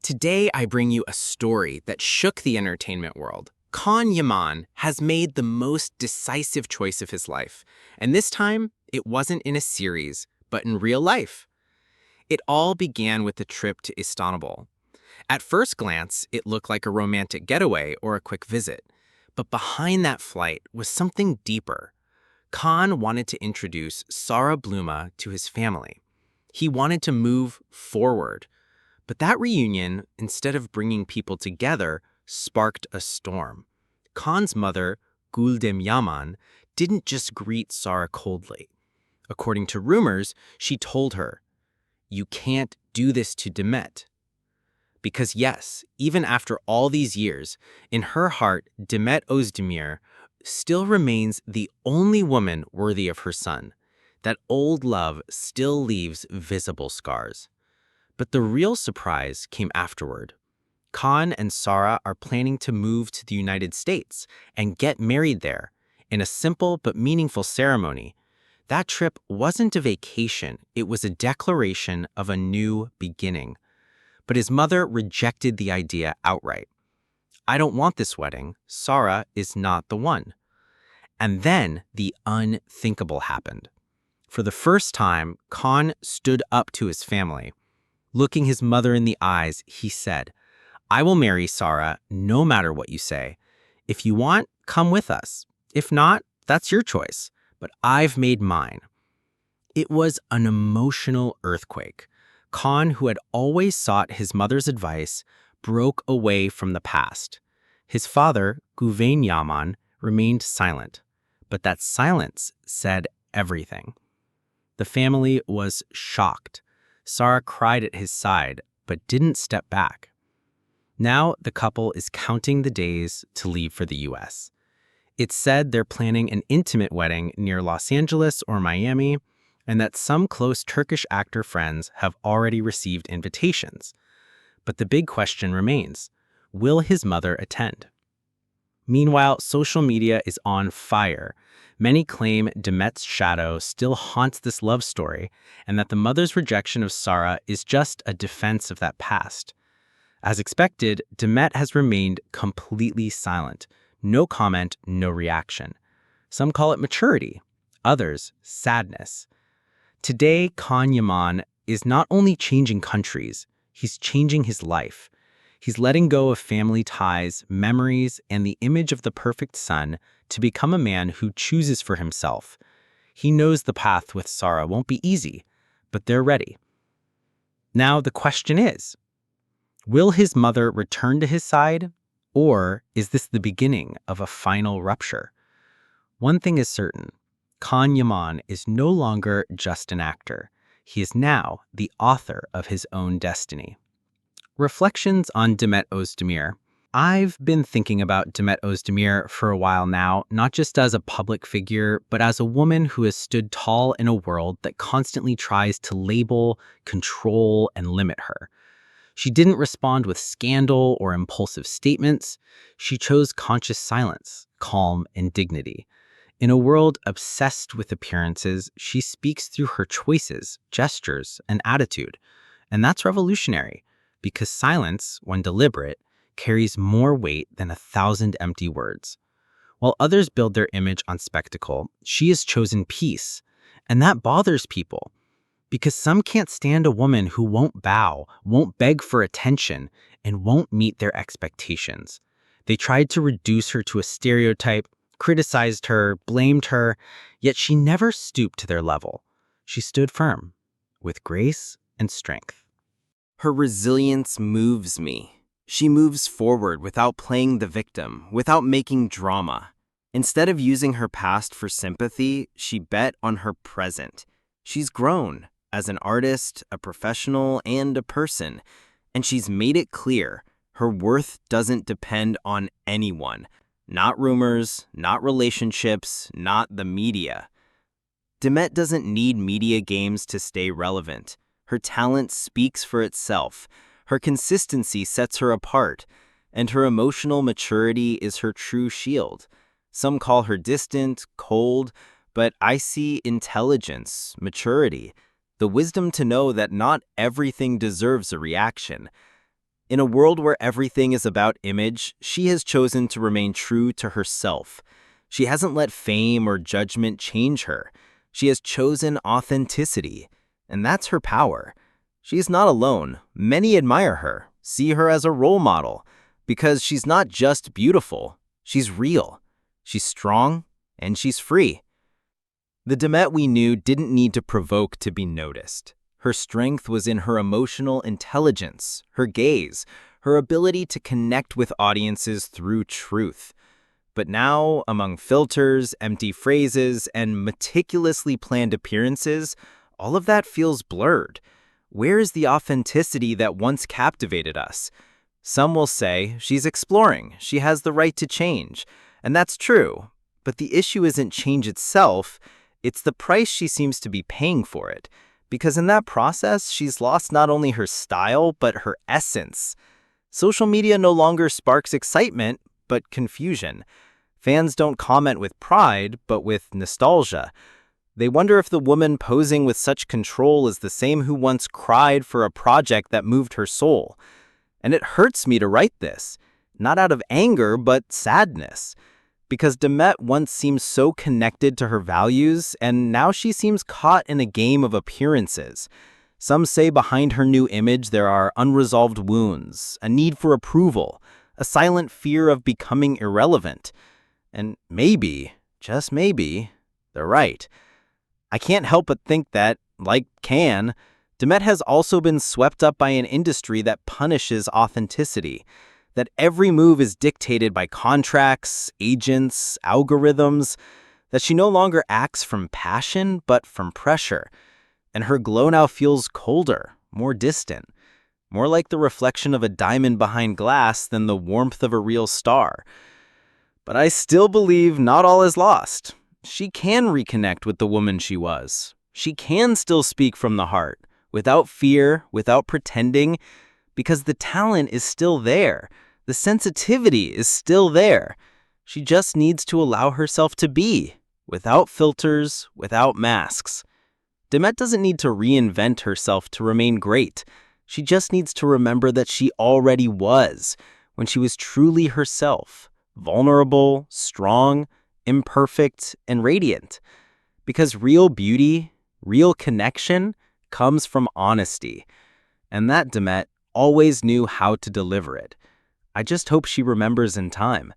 Today, I bring you a story that shook the entertainment world. Yaman has made the most decisive choice of his life, and this time, it wasn't in a series, but in real life. It all began with a trip to Istanbul. At first glance, it looked like a romantic getaway or a quick visit, but behind that flight was something deeper. Khan wanted to introduce Sara Bluma to his family. He wanted to move forward. But that reunion, instead of bringing people together, sparked a storm. Khan's mother, Yaman, didn't just greet Sara coldly. According to rumors, she told her, "You can't do this to Demet." Because yes, even after all these years, in her heart, Demet Özdemir still remains the only woman worthy of her son. That old love still leaves visible scars. But the real surprise came afterward. Khan and Sara are planning to move to the United States and get married there in a simple but meaningful ceremony. That trip wasn't a vacation, it was a declaration of a new beginning. But his mother rejected the idea outright. "I don't want this wedding. Sara is not the one." And then the unthinkable happened. For the first time, Khan stood up to his family. Looking his mother in the eyes, he said, "I will marry Sara no matter what you say. If you want, come with us. If not, that's your choice. But I've made mine." It was an emotional earthquake. Khan, who had always sought his mother's advice, broke away from the past. His father, Yaman, remained silent. But that silence said everything. The family was shocked. Sara cried at his side, but didn't step back. Now the couple is counting the days to leave for the US. It's said they're planning an intimate wedding near Los Angeles or Miami, and that some close Turkish actor friends have already received invitations. But the big question remains, will his mother attend? Meanwhile, social media is on fire. Many claim Demet's shadow still haunts this love story, and that the mother's rejection of Sara is just a defense of that past. As expected, Demet has remained completely silent. No comment, no reaction. Some call it maturity, others sadness. Today, Yaman is not only changing countries, he's changing his life. He's letting go of family ties, memories, and the image of the perfect son to become a man who chooses for himself. He knows the path with Sara won't be easy, but they're ready. Now the question is, will his mother return to his side, or is this the beginning of a final rupture? One thing is certain, Yaman is no longer just an actor. He is now the author of his own destiny. Reflections on Demet Özdemir. I've been thinking about Demet Özdemir for a while now, not just as a public figure, but as a woman who has stood tall in a world that constantly tries to label, control, and limit her. She didn't respond with scandal or impulsive statements. She chose conscious silence, calm, and dignity. In a world obsessed with appearances, she speaks through her choices, gestures, and attitude. And that's revolutionary, because silence, when deliberate, carries more weight than 1,000 empty words. While others build their image on spectacle, she has chosen peace. And that bothers people, because some can't stand a woman who won't bow, won't beg for attention, and won't meet their expectations. They tried to reduce her to a stereotype, criticized her, blamed her, yet she never stooped to their level. She stood firm, with grace and strength. Her resilience moves me. She moves forward without playing the victim, without making drama. Instead of using her past for sympathy, she bet on her present. She's grown as an artist, a professional, and a person, and she's made it clear her worth doesn't depend on anyone. Not rumors, not relationships, not the media. Demet doesn't need media games to stay relevant. Her talent speaks for itself. Her consistency sets her apart, and her emotional maturity is her true shield. Some call her distant, cold, but I see intelligence, maturity, the wisdom to know that not everything deserves a reaction. In a world where everything is about image, she has chosen to remain true to herself. She hasn't let fame or judgment change her. She has chosen authenticity, and that's her power. She's not alone. Many admire her, see her as a role model, because she's not just beautiful, she's real. She's strong, and she's free. The Demet we knew didn't need to provoke to be noticed. Her strength was in her emotional intelligence, her gaze, her ability to connect with audiences through truth. But now, among filters, empty phrases, and meticulously planned appearances, all of that feels blurred. Where is the authenticity that once captivated us? Some will say she's exploring, she has the right to change, and that's true. But the issue isn't change itself, it's the price she seems to be paying for it. Because in that process, she's lost not only her style, but her essence. Social media no longer sparks excitement, but confusion. Fans don't comment with pride, but with nostalgia. They wonder if the woman posing with such control is the same who once cried for a project that moved her soul. And it hurts me to write this, not out of anger, but sadness. Because Demet once seemed so connected to her values, and now she seems caught in a game of appearances. Some say behind her new image there are unresolved wounds, a need for approval, a silent fear of becoming irrelevant. And maybe, just maybe, they're right. I can't help but think that, like Can, Demet has also been swept up by an industry that punishes authenticity. That every move is dictated by contracts, agents, algorithms, that she no longer acts from passion, but from pressure. And her glow now feels colder, more distant, more like the reflection of a diamond behind glass than the warmth of a real star. But I still believe not all is lost. She can reconnect with the woman she was. She can still speak from the heart, without fear, without pretending, because the talent is still there. The sensitivity is still there. She just needs to allow herself to be, without filters, without masks. Demet doesn't need to reinvent herself to remain great. She just needs to remember that she already was, when she was truly herself, vulnerable, strong, imperfect, and radiant. Because real beauty, real connection, comes from honesty. And that Demet always knew how to deliver it. I just hope she remembers in time.